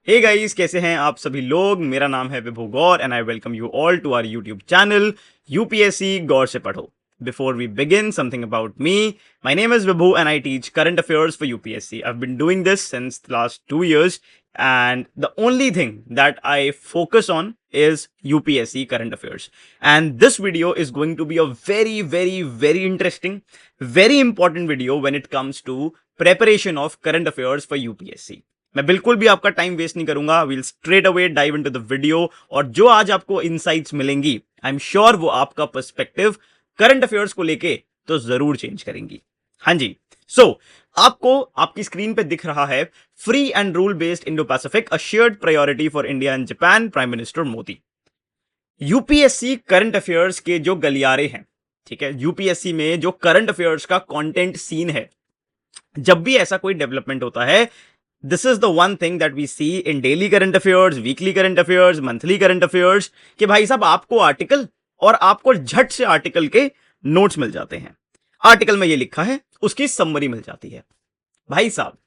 Hey guys, कैसे हैं आप सभी लोग। मेरा नाम है Vibhu Gaur and I welcome you all to our YouTube channel UPSC गौर से पढ़ो। Before we begin, something about me. My name is Vibhu and I teach current affairs for UPSC. I've been doing this since the last 2 years and the only thing that I focus on is UPSC current affairs. And this video is going to be a very interesting, very important video when it comes to preparation of current affairs for UPSC. मैं बिल्कुल भी आपका time waste नहीं करूंगा। Will straight away dive into the video और जो आज आपको इनसाइट्स मिलेंगी आई एम श्योर वो आपका पर्सपेक्टिव करंट अफेयर्स को लेके तो जरूर चेंज करेंगी। हाँ जी, आपको आपकी स्क्रीन पे दिख रहा है free and rule based Indo Pacific a shared priority for India and Japan, prime minister Modi. UPSC current affairs के जो गलियारे हैं, ठीक है, यूपीएससी में जो करंट अफेयर्स का कंटेंट सीन है, जब भी ऐसा कोई डेवलपमेंट होता है, this is the one thing that we see in daily current affairs, weekly current affairs, monthly current affairs, कि भाई साहब आपको आर्टिकल और आपको झट से आर्टिकल के नोट्स मिल जाते हैं। आर्टिकल में ये लिखा है, उसकी समरी मिल जाती है। भाई साहब,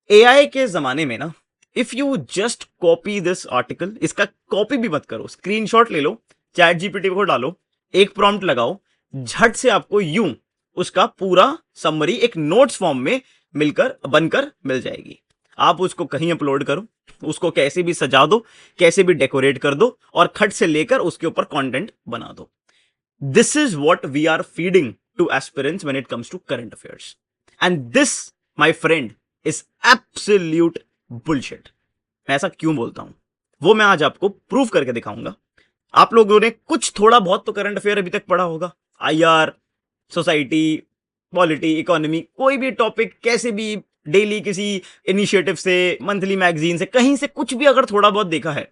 एआई के जमाने में ना, if you just copy this article, इसका कॉपी भी मत करो, स्क्रीनशॉट ले लो, चैट जीपीटी को डालो, एक प्रॉम्प्ट लगाओ, झट से आपको यूं उसका पूरा समरी एक नोट्स फॉर्म में बनकर मिल जाएगी। आप उसको कहीं अपलोड करो, उसको कैसे भी सजा दो, कैसे भी डेकोरेट कर दो और खट से लेकर उसके ऊपर कंटेंट बना दो। This is what we are feeding to aspirants when it comes to current affairs and this my friend is absolute bullshit. मैं ऐसा क्यों बोलता हूं वो मैं आज आपको प्रूव करके दिखाऊंगा। आप लोगों ने कुछ थोड़ा बहुत तो करंट अफेयर अभी तक पढ़ा होगा, आईआर, सोसाइटी, पॉलिटी, इकोनॉमी, कोई भी टॉपिक, कैसे भी डेली किसी इनिशिएटिव से, मंथली मैगजीन से, कहीं से कुछ भी अगर थोड़ा बहुत देखा है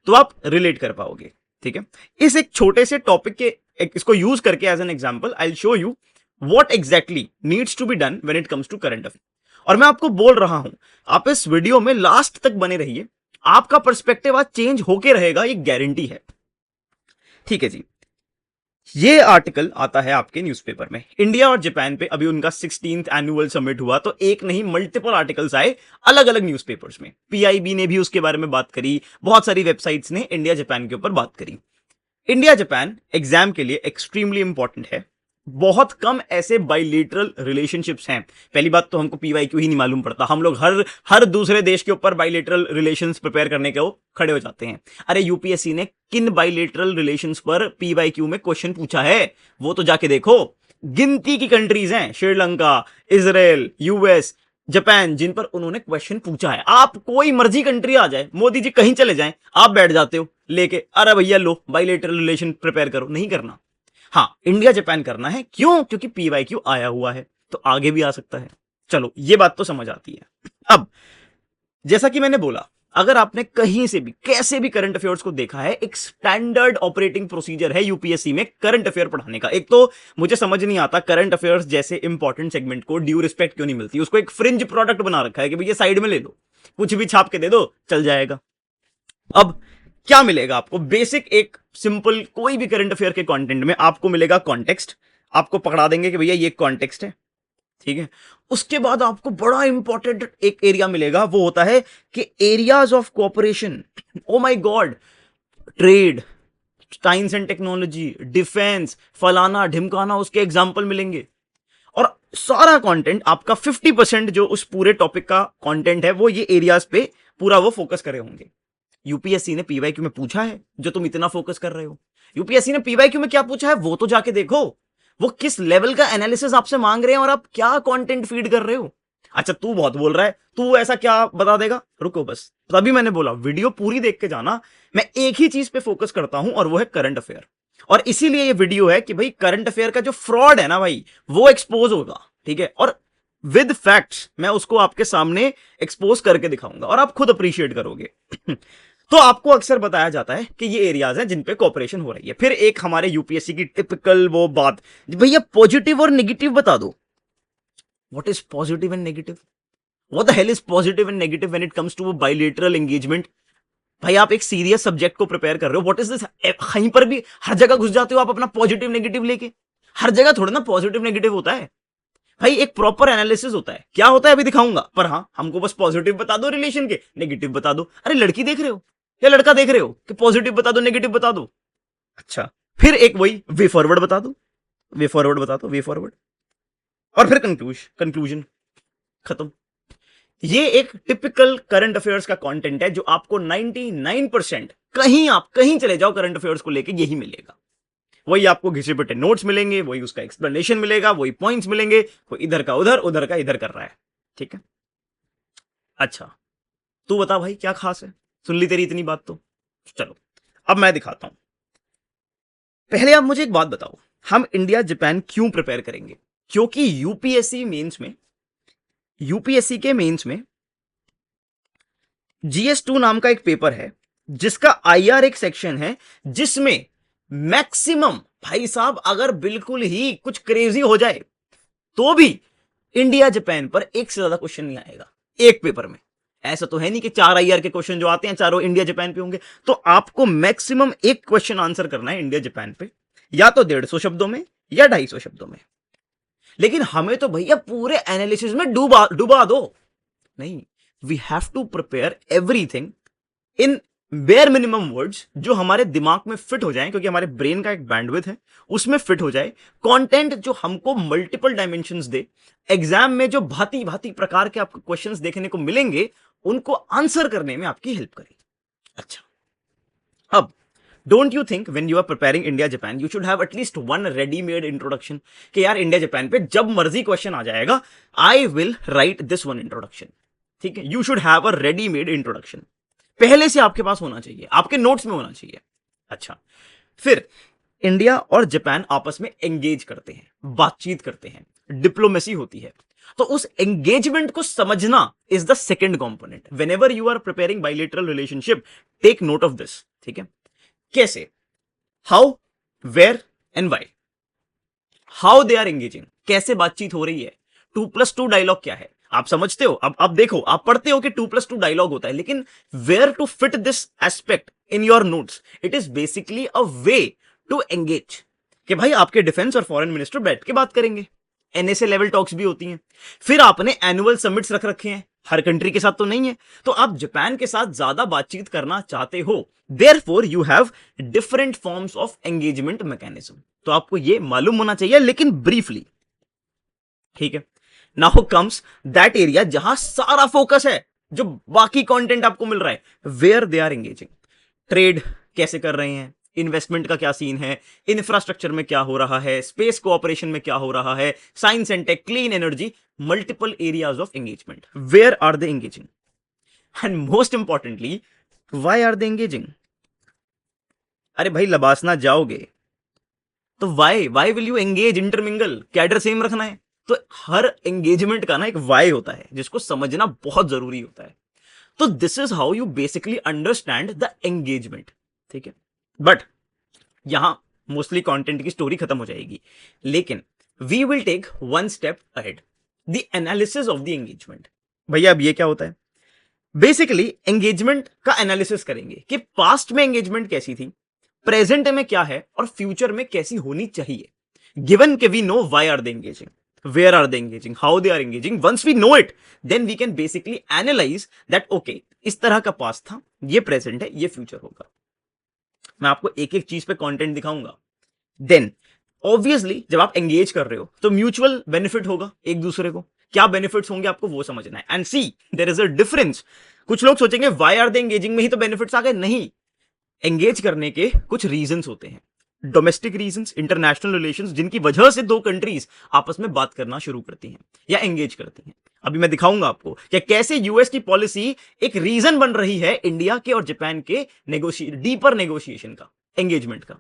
तो आप रिलेट कर पाओगे। ठीक है, इस एक छोटे से टॉपिक के इसको यूज करके as an example I will show you what exactly needs to be done when it comes to current affair. और मैं आपको बोल रहा हूं, आप इस वीडियो में लास्ट तक बने रहिए, आपका पर्सपेक्टिव आज चेंज होके रहेगा, ये गारंटी है। ठीक है जी, ये आर्टिकल आता है आपके न्यूज़पेपर में। इंडिया और जापान पे अभी उनका 16th एनुअल समिट हुआ, तो एक नहीं मल्टीपल आर्टिकल्स आए अलग अलग न्यूज़पेपर्स में। पीआईबी ने भी उसके बारे में बात करी, बहुत सारी वेबसाइट्स ने इंडिया जापान के ऊपर बात करी। इंडिया जापान एग्जाम के लिए एक्सट्रीमली इंपॉर्टेंट है। बहुत कम ऐसे बाइलेटरल रिलेशनशिप्स हैं। पहली बात तो हमको पीवाईक्यू ही नहीं मालूम पड़ता, हम लोग हर दूसरे देश के ऊपर बाइलेटरल रिलेशंस प्रिपेयर करने के वो खड़े हो जाते हैं। अरे यूपीएससी ने किन बाइलेटरल रिलेशंस पर पीवाईक्यू में क्वेश्चन पूछा है वो तो जाके देखो। गिनती की कंट्रीज हैं, श्रीलंका, इजराइल, यूएस, जापान, जिन पर उन्होंने क्वेश्चन पूछा है। आप कोई मर्जी कंट्री आ जाए, मोदी जी कहीं चले जाएं, आप बैठ जाते हो लेके, अरे भैया लो बाइलेटरल रिलेशन प्रिपेयर करो। नहीं करना। हाँ, इंडिया जापान करना है, क्यों? क्योंकि पीवाईक्यू आया हुआ है, तो आगे भी आ सकता है। चलो, ये बात तो समझ आती है। अब जैसा कि मैंने बोला, अगर आपने कहीं से भी कैसे भी करंट अफेयर्स को देखा है, एक स्टैंडर्ड ऑपरेटिंग प्रोसीजर है यूपीएससी में करंट अफेयर पढ़ाने का। एक तो मुझे समझ नहीं आता करंट अफेयर्स जैसे इंपॉर्टेंट सेगमेंट को ड्यू रिस्पेक्ट क्यों नहीं मिलती। उसको एक फ्रिंज प्रोडक्ट बना रखा है कि भैया साइड में ले लो, कुछ भी छाप के दे दो, चल जाएगा। अब क्या मिलेगा आपको? बेसिक एक सिंपल कोई भी करंट अफेयर के कंटेंट में आपको मिलेगा कॉन्टेक्स्ट। आपको पकड़ा देंगे कि भैया ये कॉन्टेक्स्ट है, ठीक है। उसके बाद आपको बड़ा इंपॉर्टेंट एक एरिया मिलेगा, वो होता है कि areas of cooperation. Oh my God, trade, science and technology, defence, फलाना ढिमकाना, उसके एग्जाम्पल मिलेंगे। और सारा कंटेंट आपका 50% जो उस पूरे टॉपिक का कंटेंट है वो ये एरियाज पे पूरा वो फोकस करे होंगे। यूपीएससी ने पीवाईक्यू में पूछा है जो तुम इतना फोकस कर रहे हो। यूपीएससी ने पीवाईक्यू में क्या पूछा है वो तो जाके देखो, वो किस लेवल का एनालिसिस आपसे मांग रहे हैं और आप क्या कंटेंट फीड कर रहे हो। अच्छा, तू बहुत बोल रहा है, तू ऐसा क्या बता देगा? रुको बस, तभी मैंने बोला वीडियो पूरी देख के जाना। मैं एक ही चीज पे फोकस करता हूं और वो है करंट अफेयर। और इसीलिए ये वीडियो है कि भाई करंट अफेयर का जो फ्रॉड है ना भाई, वो एक्सपोज होगा, ठीक है। और विद फैक्ट्स मैं उसको आपके सामने एक्सपोज करके दिखाऊंगा और आप खुद अप्रिशिएट करोगे। तो आपको अक्सर बताया जाता है कि ये एरियाज हैं जिन पे कोऑपरेशन हो रही है। फिर एक हमारे यूपीएससी की टिपिकल वो बात, भैया पॉजिटिव और नेगेटिव बता दो। What is positive and negative? What the hell is positive and negative when it comes to bilateral engagement? भाई आप एक सीरियस सब्जेक्ट को प्रिपेयर कर रहे हो, व्हाट इज दिस? कहीं पर भी हर जगह घुस जाते हो आप अपना पॉजिटिव नेगेटिव लेके। हर जगह थोड़ा ना पॉजिटिव नेगेटिव होता है। भाई एक प्रॉपर एनालिसिस होता है, क्या होता है अभी दिखाऊंगा, पर हाँ हमको बस पॉजिटिव बता दो रिलेशन के, नेगेटिव बता दो। अरे लड़की देख रहे हो या लड़का देख रहे हो कि पॉजिटिव बता दो नेगेटिव बता दो। अच्छा फिर एक वही वे फॉरवर्ड बता दो, वे फॉरवर्ड बता दो, वे फॉरवर्ड, और फिर कंक्लूजन, खत्म। ये एक टिपिकल करंट अफेयर्स का कंटेंट है जो आपको 99% कहीं आप कहीं चले जाओ करंट अफेयर्स को लेके यही मिलेगा। वही आपको घिसे पिटे नोट्स मिलेंगे, वही उसका एक्सप्लेनेशन मिलेगा, वही पॉइंट्स मिलेंगे, कोई इधर का उधर का इधर कर रहा है। ठीक है, अच्छा तू बता भाई क्या खास है, सुन ली तेरी इतनी बात तो चलो अब मैं दिखाता हूं। पहले आप मुझे एक बात बताओ, हम इंडिया जापान क्यों प्रिपेयर करेंगे? क्योंकि यूपीएससी के मेंस में GS2 नाम का एक पेपर है जिसका IR एक सेक्शन है जिसमें मैक्सिमम, भाई साहब अगर बिल्कुल ही कुछ क्रेजी हो जाए तो भी इंडिया जापान पर एक से ज्यादा क्वेश्चन नहीं आएगा एक पेपर में। ऐसा तो है नहीं कि 4 IR के क्वेश्चन जो आते हैं चारों इंडिया जापान पे होंगे, तो आपको मैक्सिमम एक क्वेश्चन आंसर करना है इंडिया जापान पे, या तो 150 शब्दों में या 250 शब्दों में। लेकिन हमें तो भैया पूरे एनालिसिस में डुबा दो, नहीं, we have to prepare everything in bare minimum words जो हमारे दिमाग में फिट हो जाए, क्योंकि हमारे ब्रेन का एक बैंडविड्थ है उसमें फिट हो जाए, कंटेंट जो हमको मल्टीपल डायमेंशंस दे, एग्जाम में जो भांति भांति प्रकार के आपको क्वेश्चंस देखने को मिलेंगे उनको आंसर करने में आपकी हेल्प करे। अच्छा अब don't you think when you are preparing India Japan you should have at least one readymade introduction कि यार इंडिया जापान पे जब मर्जी क्वेश्चन आ जाएगा I will write this one introduction. ठीक है, you should have a readymade introduction, पहले से आपके पास होना चाहिए, आपके नोट्स में होना चाहिए। अच्छा फिर इंडिया और जापान आपस में एंगेज करते हैं, बातचीत करते हैं, डिप्लोमेसी होती है, तो उस एंगेजमेंट को समझना is the second component. Whenever you are preparing bilateral relationship take note of this. ठीक है, कैसे, how, where and why, how they are engaging, कैसे बातचीत हो रही है, 2+2 डायलॉग क्या है आप समझते हो। अब देखो आप पढ़ते हो कि 2+2 डायलॉग होता है, लेकिन where to fit this aspect in your notes, it is basically a way to engage कि भाई आपके डिफेंस और फॉरेन मिनिस्टर बैठ के बात करेंगे, NSA लेवल टॉक्स भी होती हैं। फिर आपने एनुअल समिट्स रख रखे हैं, हर कंट्री के साथ तो नहीं है, तो आप जापान के साथ ज्यादा बातचीत करना चाहते हो, therefore you have different forms of engagement mechanism. तो आपको यह मालूम होना चाहिए, लेकिन ब्रीफली। ठीक है, नाउ कम्स दैट एरिया जहां सारा फोकस है, जो बाकी कंटेंट आपको मिल रहा है, where they are engaging, trade कैसे कर रहे हैं, इन्वेस्टमेंट का क्या सीन है, इंफ्रास्ट्रक्चर में क्या हो रहा है, स्पेस कोऑपरेशन में क्या हो रहा है, science and tech, clean energy, multiple areas of engagement, where are they engaging, and most importantly why are they engaging. अरे भाई लबासना जाओगे तो why will you engage, intermingle, cadre same रखना है, तो हर एंगेजमेंट का ना एक वाई होता है जिसको समझना बहुत जरूरी होता है। तो this is how you basically understand the engagement. ठीक है, बट यहां मोस्टली कंटेंट की स्टोरी खत्म हो जाएगी, लेकिन we will take one step ahead, the analysis of the engagement. भैया अब ये क्या होता है, बेसिकली एंगेजमेंट का एनालिसिस करेंगे कि पास्ट में एंगेजमेंट कैसी थी, प्रेजेंट में क्या है और फ्यूचर में कैसी होनी चाहिए, गिवन के we know why are they engaging, where are they engaging, how they are engaging. Once we know it, then we can basically analyze that okay, इस तरह का पास्ट था, ये प्रेजेंट है, ये फ्यूचर होगा। मैं आपको एक एक चीज पे कंटेंट दिखाऊंगा। देन ऑब्वियसली जब आप एंगेज कर रहे हो तो म्यूचुअल बेनिफिट होगा एक दूसरे को, क्या बेनिफिट्स होंगे आपको वो समझना है। And see there is a difference, कुछ लोग सोचेंगे व्हाई आर दे एंगेजिंग में ही तो बेनिफिट्स आ गए, नहीं, एंगेज करने के कुछ रीजंस होते हैं, डोमेस्टिक रीजंस, इंटरनेशनल रिलेशंस, जिनकी वजह से दो कंट्रीज आपस में बात करना शुरू करती हैं या एंगेज करती हैं। अभी मैं दिखाऊंगा आपको कि कैसे यूएस की पॉलिसी एक रीजन बन रही है इंडिया के और जापान के डीपर नेगोशिएशन का, एंगेजमेंट का,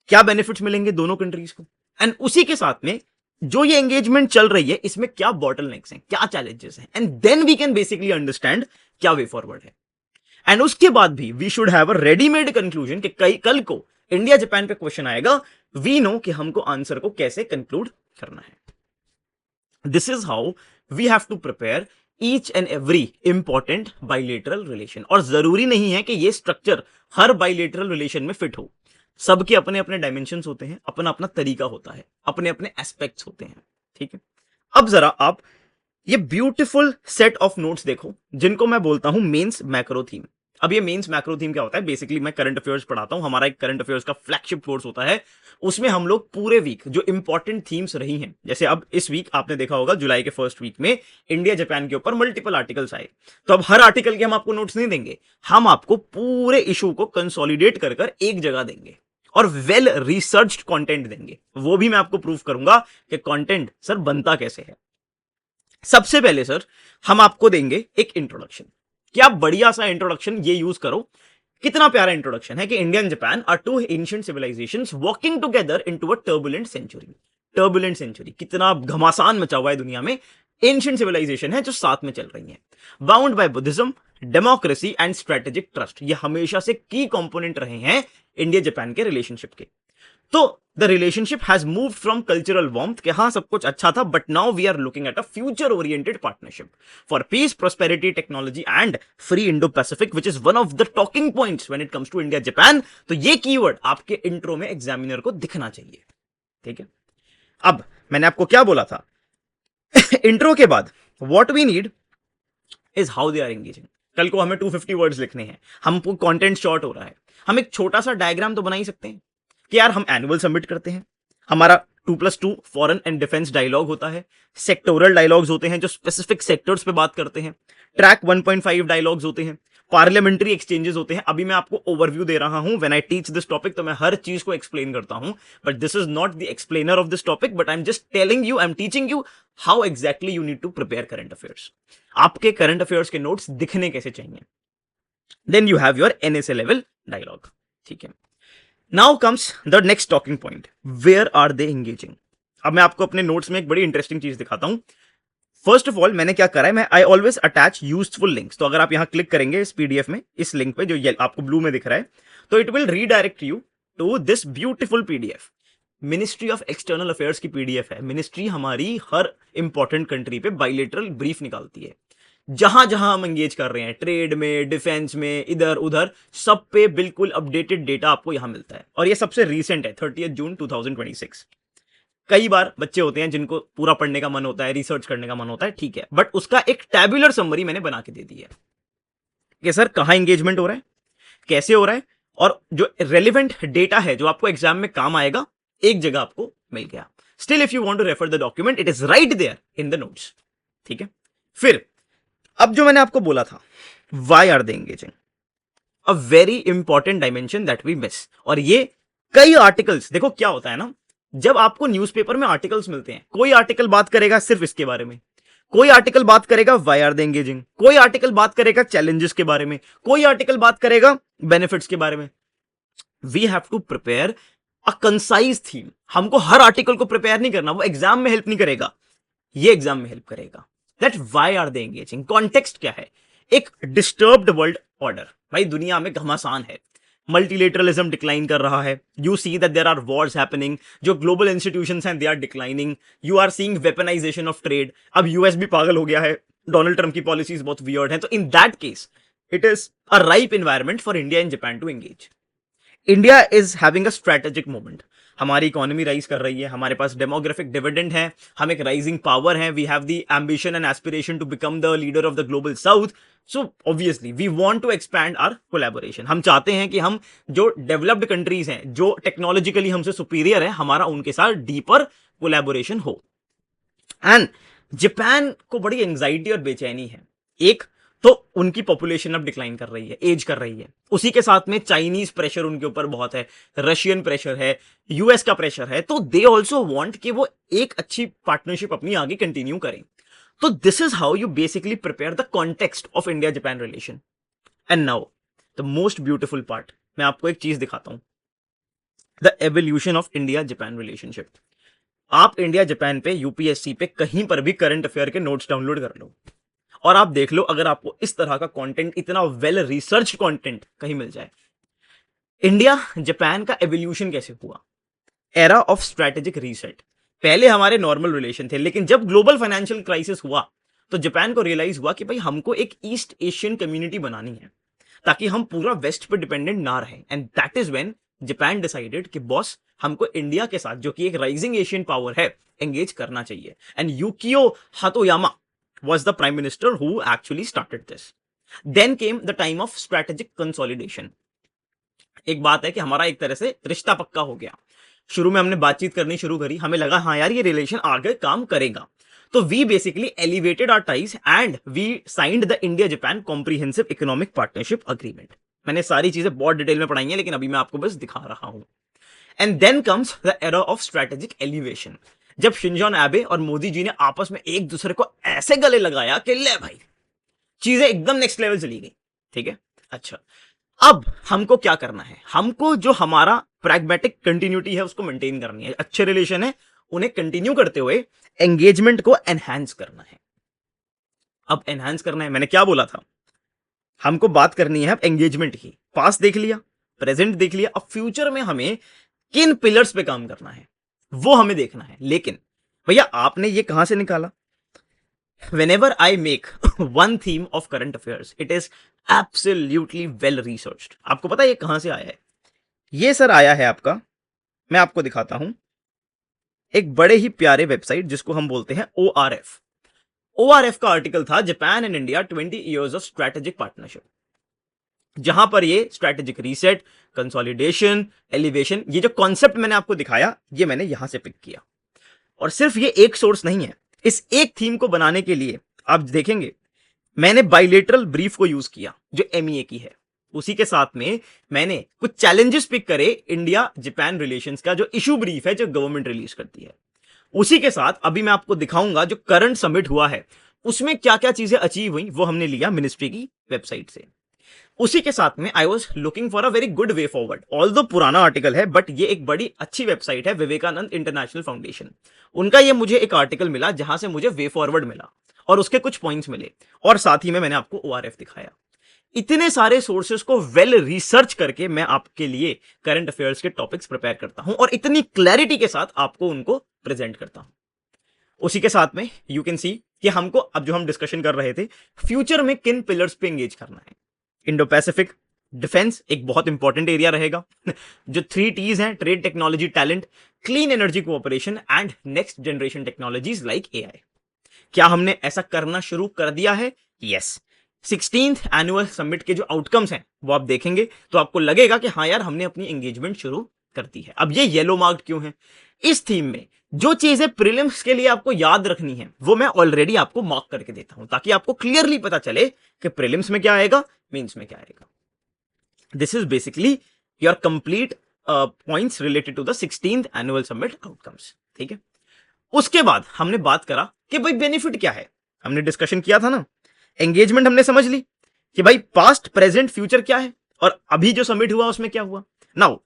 क्या बेनिफिट्स मिलेंगे दोनों कंट्रीज को, एंड उसी के साथ में जो ये एंगेजमेंट चल रही है इसमें क्या बॉटलनेक्स हैं, क्या चैलेंजेस हैं, and then we can basically understand क्या वे फॉरवर्ड है। एंड उसके बाद भी we should have a readymade conclusion कि कल को इंडिया जापान पे क्वेश्चन आएगा, वी नो कि हमको आंसर को कैसे कंक्लूड करना है। This is how we have to prepare each and every important bilateral relation. और जरूरी नहीं है कि ये स्ट्रक्चर हर बाइलेटरल रिलेशन में फिट हो, सबके अपने अपने डायमेंशंस होते हैं, अपना अपना तरीका होता है, अपने अपने एस्पेक्ट्स होते हैं। ठीक है, अब जरा आप ये ब्यूटीफुल सेट ऑफ नोट्स देखो जिनको मैं बोलता हूं मेंस मैक्रो थीम। अब ये मेंस मैक्रो थीम क्या होता है? बेसिकली मैं करंट अफेयर्स पढ़ाता हूं, हमारा एक करंट अफेयर्स का फ्लैगशिप कोर्स होता है। उसमें हम लोग पूरे वीक जो इंपॉर्टेंट थीम्स रही हैं, जैसे अब इस वीक आपने देखा होगा जुलाई के फर्स्ट वीक में इंडिया जापान के ऊपर मल्टीपल आर्टिकल्स आए। तो अब हर आर्टिकल के हम आपको नोट्स नहीं देंगे, हम आपको पूरे इशू को कंसोलिडेट कर कर एक जगह देंगे और वेल रिसर्च्ड कंटेंट देंगे। वो भी मैं आपको प्रूफ करूंगा कि कंटेंट सर बनता कैसे है। सबसे पहले सर हम आपको देंगे एक इंट्रोडक्शन। क्या बढ़िया सा इंट्रोडक्शन ये यूज करो। कितना प्यारा इंट्रोडक्शन है कि India and Japan are two ancient civilisations walking together into a turbulent century. Turbulent century, कितना घमासान मचा हुआ है दुनिया में। एंशिएंट सिविलाइजेशन है जो साथ में चल रही है। Bound by Buddhism, democracy and strategic trust, ये हमेशा से की कंपोनेंट रहे हैं इंडिया जापान के रिलेशनशिप के। तो the relationship has moved from cultural warmth कि हाँ सब कुछ अच्छा था, but now we are looking at a future oriented partnership for peace, prosperity, technology and free Indo Pacific, which is one of the talking points when it comes to India Japan. तो ये keyword आपके intro में examiner को दिखना चाहिए। ठीक है, अब मैंने आपको क्या बोला था इंट्रो के बाद what we need is how they are engaging. कल को हमें 250 वर्ड्स लिखने हैं, हमको कंटेंट शॉर्ट हो रहा है, हम एक छोटा सा डायग्राम तो बना ही सकते हैं कि यार हम एनुअल सबमिट करते हैं, हमारा 2+2 फॉरेन एंड डिफेंस डायलॉग होता है, सेक्टोरल डायलॉग्स होते हैं जो स्पेसिफिक सेक्टर्स पे बात करते हैं, ट्रैक 1.5 डायलॉग्स होते हैं, पार्लियामेंट्री एक्सचेंजेस होते हैं। अभी मैं आपको ओवरव्यू दे रहा हूं, when I teach this topic तो मैं हर चीज को एक्सप्लेन करता हूं, but this is not the explainer of this topic, but I am just telling you, I am teaching you how exactly you need to prepare current affairs. आपके current affairs के notes दिखने कैसे चाहिए। Then you have your NSA level dialogue. ठीक है, now comes the next talking point, where are they engaging. अब मैं आपको अपने नोट्स में एक बड़ी इंटरेस्टिंग चीज दिखाता हूं। फर्स्ट ऑफ ऑल मैंने क्या करा है, मैं I always attach useful links. तो अगर आप यहां क्लिक करेंगे इस पीडीएफ में, इस लिंक पे जो आपको ब्लू में दिख रहा है, तो it will redirect you to this beautiful PDF. Ministry of external affairs की पीडीएफ है। मिनिस्ट्री हमारी हर इंपॉर्टेंट कंट्री पे बाइलेटरल ब्रीफ निकालती है, जहां जहां हम एंगेज कर रहे हैं, ट्रेड में, डिफेंस में, इधर उधर, सब पे बिल्कुल अपडेटेड डेटा आपको यहां मिलता है। और ये सबसे रीसेंट है, 30 जून 2026। कई बार बच्चे होते हैं जिनको पूरा पढ़ने का मन होता है, रिसर्च करने का मन होता है, ठीक है, बट उसका एक टैबुलर समरी मैंने बना के दे दी है कि सर कहां एंगेजमेंट हो रहा है, कैसे हो रहा है, और जो रेलिवेंट डेटा है जो आपको एग्जाम में काम आएगा, एक जगह आपको मिल गया। Still if you want to refer the document, it is right there in the notes. ठीक है, फिर अब जो मैंने आपको बोला था, why are they engaging, a very important dimension that we miss. और ये कई आर्टिकल्स, देखो क्या होता है ना, जब आपको न्यूज़पेपर में आर्टिकल्स मिलते हैं, कोई आर्टिकल बात करेगा सिर्फ इसके बारे में, कोई आर्टिकल बात करेगा वाई आर दे एंगेजिंग, कोई आर्टिकल बात करेगा चैलेंजेस के बारे में, कोई आर्टिकल बात करेगा बेनिफिट्स के बारे में। We have to prepare a concise theme. हमको हर आर्टिकल को प्रिपेयर नहीं करना, वो एग्जाम में हेल्प नहीं करेगा, ये एग्जाम में हेल्प करेगा। That why are they engaging, context क्या है। एक डिस्टर्ब्ड वर्ल्ड ऑर्डर, भाई दुनिया में घमासान है, मल्टीलेटरलिज्म डिक्लाइन कर रहा है, you see that there are wars happening, जो ग्लोबल इंस्टीट्यूशंस हैं they are declining, you are seeing weaponisation of trade. अब यूएस भी पागल हो गया है, डोनाल्ड ट्रम्प की पॉलिसीज बहुत वियर्ड हैं, तो in that case it is a ripe environment for India and Japan to engage. India is having a strategic moment, हमारी इकोनॉमी राइज कर रही है, हमारे पास डेमोग्राफिक डिविडेंड है, हम एक राइजिंग पावर है, we have the ambition and aspiration to become the leader of the global south. So obviously we want to expand our collaboration. हम चाहते हैं कि हम जो डेवलप्ड कंट्रीज हैं, जो टेक्नोलॉजिकली हमसे सुपीरियर है, हमारा उनके साथ डीपर कोलैबोरेशन हो। एंड जापान को बड़ी एंजाइटी और बेचैनी है। एक तो उनकी पॉपुलेशन अब डिक्लाइन कर रही है, एज कर रही है, उसी के साथ में चाइनीज प्रेशर उनके ऊपर बहुत है, रशियन प्रेशर है, यूएस का प्रेशर है, तो दे ऑल्सो वांट कि वो एक अच्छी पार्टनरशिप अपनी आगे कंटिन्यू करें। तो this is how you basically prepare the context of India Japan relation. And now the most beautiful part, मैं आपको एक चीज दिखाता हूं, the evolution of India Japan relationship. आप इंडिया जापान पे, यूपीएससी पे, कहीं पर भी करंट अफेयर के नोट्स डाउनलोड कर लो और आप देख लो, अगर आपको इस तरह का कंटेंट, इतना वेल रिसर्च कंटेंट कहीं मिल जाए। इंडिया जापान का एवोल्यूशन कैसे हुआ, एरा ऑफ स्ट्रेटेजिक रीसेट। पहले हमारे नॉर्मल रिलेशन थे, लेकिन जब ग्लोबल फाइनेंशियल क्राइसिस हुआ तो जापान को रियलाइज हुआ कि भाई हमको एक ईस्ट एशियन कम्युनिटी बनानी है ताकि हम पूरा वेस्ट पे डिपेंडेंट ना रहें। And that is when Japan decided कि बॉस हमको इंडिया के साथ, जो कि एक राइजिंग एशियन पावर है, एंगेज करना चाहिए. And Yukio हातोयामा was the prime minister who actually started this. Then came the time of strategic consolidation. एक बात है कि हमारा एक तरह से रिश्ता पक्का हो गया. शुरू में हमने बातचीत करनी शुरू करी, हमें लगा हाँ यार ये रिलेशन आगे काम करेगा. तो we basically elevated our ties and we signed the India Japan comprehensive economic partnership agreement. मैंने सारी चीजें बहुत डिटेल में पढ़ाई हैं, लेकिन अभी मैं आपको बस दिखा रहा हूं. And then comes the era of strategic elevation, जब शिंजो एबे और मोदी जी ने आपस में एक दूसरे को ऐसे गले लगाया कि ले भाई चीजें एकदम नेक्स्ट लेवल चली गई. ठीक है, अच्छा अब हमको क्या करना है? हमको जो हमारा प्रैग्मेटिक कंटिन्यूटी है उसको मेंटेन करनी है. अच्छे रिलेशन है उन्हें कंटिन्यू करते हुए एंगेजमेंट को एनहांस करना है. अब एनहांस करना है, मैंने क्या बोला था? हमको बात करनी है अब एंगेजमेंट की. पास्ट देख लिया, प्रेजेंट देख लिया, अब फ्यूचर में हमें किन पिलर्स पे काम करना है वो हमें देखना है. लेकिन भैया आपने ये कहां से निकाला? whenever I make one theme of current affairs, it is absolutely well researched. आपको पता है ये कहां से आया है? ये सर आया है आपका, मैं आपको दिखाता हूं, एक बड़े ही प्यारे वेबसाइट जिसको हम बोलते हैं ORF. ORF का आर्टिकल था Japan and India 20 years of strategic partnership, जहां पर ये स्ट्रैटेजिक रीसेट, कंसोलिडेशन, एलिवेशन, ये जो कॉन्सेप्ट मैंने आपको दिखाया ये मैंने यहां से पिक किया. और सिर्फ ये एक सोर्स नहीं है. इस एक थीम को बनाने के लिए आप देखेंगे मैंने बाइलेटरल ब्रीफ को यूज किया जो MEA की है. उसी के साथ में मैंने कुछ चैलेंजेस पिक करे इंडिया जापान रिलेशंस का, जो इशू ब्रीफ है जो गवर्नमेंट रिलीज करती है. उसी के साथ अभी मैं आपको दिखाऊंगा जो करंट समिट हुआ है उसमें क्या क्या चीजें अचीव हुई वो हमने लिया मिनिस्ट्री की वेबसाइट से. उसी के साथ में I was looking for a very good way forward. Although पुराना आर्टिकल है बट ये एक बड़ी अच्छी वेबसाइट है, विवेकानंद इंटरनेशनल फाउंडेशन. उनका ये मुझे एक आर्टिकल मिला जहां से मुझे वे फॉरवर्ड मिला और उसके कुछ पॉइंट्स मिले, और साथ ही में मैंने आपको ORF दिखाया. इतने सारे सोर्सेस को वेल रिसर्च करके मैं आपके लिए करंट अफेयर्स के टॉपिक्स प्रिपेयर करता हूं और इतनी क्लैरिटी के साथ आपको उनको प्रेजेंट करता हूं. उसी के साथ में यू कैन सी कि हमको अब जो हम डिस्कशन कर रहे थे फ्यूचर में किन पिलर्स पे एंगेज करना है. इंडो पैसिफिक डिफेंस एक बहुत इंपॉर्टेंट एरिया रहेगा. जो 3 T's हैं, trade, technology, talent, clean energy cooperation and next generation technologies like AI. क्या हमने ऐसा करना शुरू कर दिया है? यस. 16th एनुअल समिट के जो आउटकम्स हैं वो आप देखेंगे तो आपको लगेगा कि हाँ यार हमने अपनी एंगेजमेंट शुरू कर दी है. अब ये येलो मार्क्ड क्यों है? इस थीम में जो चीजें प्रीलिम्स के लिए आपको याद रखनी है वो मैं ऑलरेडी आपको मार्क करके देता हूं ताकि आपको क्लियरली पता चले कि प्रीलिम्स में क्या आएगा, मेंस में क्या आएगा. This is basically your complete points related to the 16th annual summit outcomes. ठीक है, उसके बाद हमने बात करा कि भाई बेनिफिट क्या है. हमने डिस्कशन किया था ना, एंगेजमेंट हमने समझ ली कि भाई पास्ट, प्रेजेंट, फ्यूचर क्या है और अभी जो समिट हुआ उसमें क्या हुआ. Now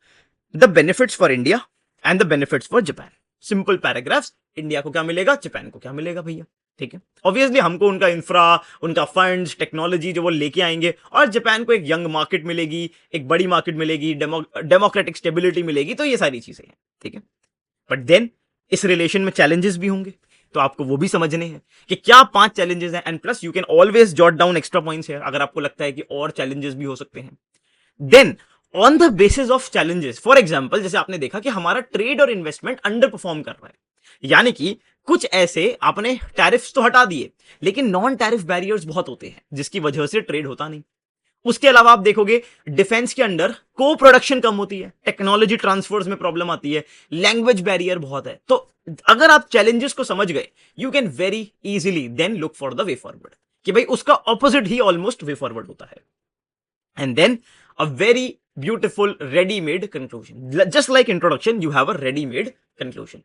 the benefits for India and the benefits for Japan. Simple paragraphs. India को क्या मिलेगा, जापान को क्या मिलेगा भैया. ठीक है, ऑब्वियसली हमको उनका इंफ्रा, उनका फंड्स, टेक्नोलॉजी जो वो लेके आएंगे, और जापान को एक यंग मार्केट मिलेगी, एक बड़ी मार्केट मिलेगी, डेमोक्रेटिक स्टेबिलिटी मिलेगी. तो ये सारी चीजें हैं. ठीक है, बट देन इस रिलेशन में चैलेंजेस भी होंगे तो आपको वो भी समझने हैं कि क्या 5 चैलेंजेस हैं. And plus you can always jot down extra points है अगर आपको लगता है कि और चैलेंजेस भी हो सकते हैं. Then on the basis of challenges, for example जैसे आपने देखा कि हमारा ट्रेड और इन्वेस्टमेंट अंडर परफॉर्म कर रहा है, यानी कि कुछ ऐसे आपने टैरिफ्स तो हटा दिए लेकिन नॉन टैरिफ बैरियर्स बहुत होते हैं जिसकी वजह से ट्रेड होता नहीं. उसके अलावा आप देखोगे डिफेंस के अंदर को प्रोडक्शन कम होती है, टेक्नोलॉजी ट्रांसफर्स में प्रॉब्लम आती है, लैंग्वेज बैरियर बहुत है. तो अगर आप चैलेंजेस को समझ गए you can very easily then look for the way forward कि भाई उसका ऑपोजिट ही ऑलमोस्ट वे फॉरवर्ड होता है. And then a very beautiful readymade conclusion. Just like introduction you have a readymade conclusion.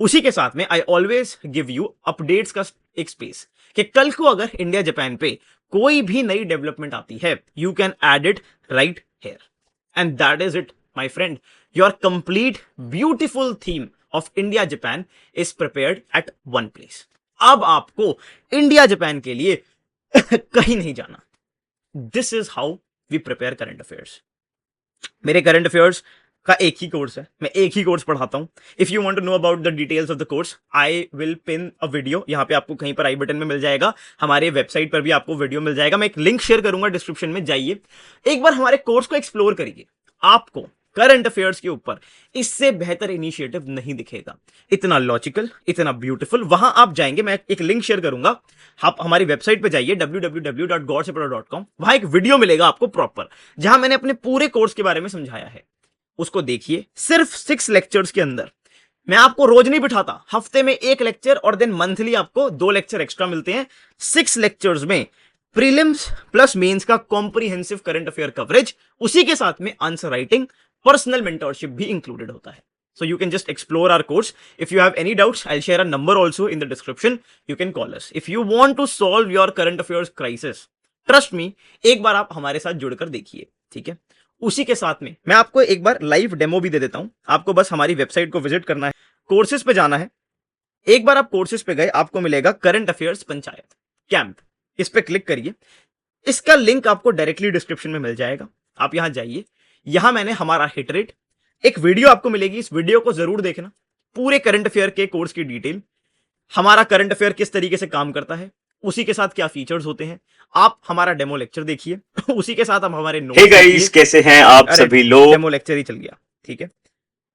उसी के साथ में I always give you updates का एक स्पेस कि कल को अगर इंडिया जापान पे कोई भी नई डेवलपमेंट आती है you can add it right here. And that is it my friend. Your complete beautiful theme of India Japan is prepared at one place. अब आपको इंडिया जापान के लिए कहीं नहीं जाना. This is how we prepare current affairs. मेरे current affairs का एक ही कोर्स है, मैं एक ही कोर्स पढ़ाता हूं. If you want to know about the details of the course I will pin a video. यहां पे आपको कहीं पर आई बटन में मिल जाएगा, हमारे वेबसाइट पर भी आपको वीडियो मिल जाएगा. मैं एक लिंक शेयर करूंगा डिस्क्रिप्शन में, जाइए एक बार हमारे कोर्स को एक्सप्लोर करिए. आपको करंट अफेयर्स के ऊपर, इससे बेहतर इनिशिएटिव नहीं दिखेगा। इतना लॉजिकल, इतना ब्यूटीफुल। वहां आप जाएंगे, मैं एक लिंक शेयर करूंगा, आप हमारी वेबसाइट पे जाइए www.gaursepadho.com। वहां एक वीडियो मिलेगा आपको प्रॉपर, जहां मैंने अपने पूरे कोर्स के बारे में समझाया है। उसको देखिए। सिर्फ 6 लेक्चर्स के अंदर मैं आपको रोज नहीं बिठाता, हफ्ते में 1 लेक्चर और देन मंथली आपको 2 लेक्चर एक्स्ट्रा मिलते हैं। 6 लेक्चर्स में प्रीलिम्स प्लस मेंस का कॉम्प्रिहेंसिव करंट अफेयर कवरेज, उसी के साथ में आंसर राइटिंग, पर्सनल मेंटरशिप भी इंक्लूडेड होता है। So you can just explore our course. If you have any doubts, I'll share a number also in the description. You can call us. If you want to solve your current affairs crisis, trust me, एक बार आप हमारे साथ जुड़कर देखिए, ठीक है। उसी के साथ में मैं आपको एक बार लाइव डेमो भी दे देता हूं। आपको बस हमारी वेबसाइट को विजिट करना है, कोर्सेज पे जाना है। एक बार आप कोर्सेज पे गए, आपको मिलेगा करंट अफेयर्स पंचायत कैंप, इस पे क्लिक करिए। इसका लिंक आपको डायरेक्टली डिस्क्रिप्शन में मिल जाएगा। आप यहां जाइए, यहां मैंने हमारा हिट रेट, एक वीडियो आपको मिलेगी, इस वीडियो को जरूर देखना। पूरे करंट अफेयर के कोर्स की डिटेल, हमारा करंट अफेयर किस तरीके से काम करता है, उसी के साथ क्या फीचर्स होते हैं। आप हमारा डेमो लेक्चर देखिए, उसी के साथ आप हमारे नोट्स। हे गाइस, कैसे हैं आप सभी लोग। डेमो लेक्चर ही चल गया, ठीक है।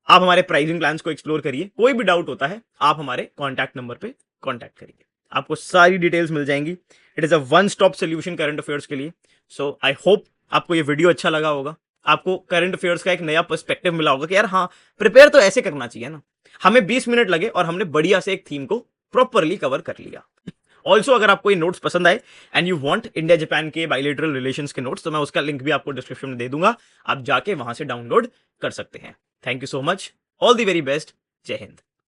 आप हमारे प्राइसिंग प्लान्स को एक्सप्लोर करिए। कोई भी डाउट होता है आप हमारे कॉन्टैक्ट नंबर पे कॉन्टैक्ट करिए, आपको सारी डिटेल्स मिल जाएंगी। It is a one stop solution current affairs के लिए। सो आई होप आपको ये वीडियो अच्छा लगा होगा, आपको करंट अफेयर्स का एक नया पर्सपेक्टिव मिला होगा कि यार हाँ, प्रिपेयर तो ऐसे करना चाहिए ना। हमें 20 मिनट लगे और हमने बढ़िया से एक थीम को प्रॉपरली कवर कर लिया। ऑल्सो अगर आपको ये नोट्स पसंद आए and you want India Japan के बायलैटरल रिलेशंस के नोट्स, तो मैं उसका लिंक भी आपको डिस्क्रिप्शन में दे दूंगा, आप जाके वहां से डाउनलोड कर सकते हैं। Thank you so much, all the very best, जय हिंद।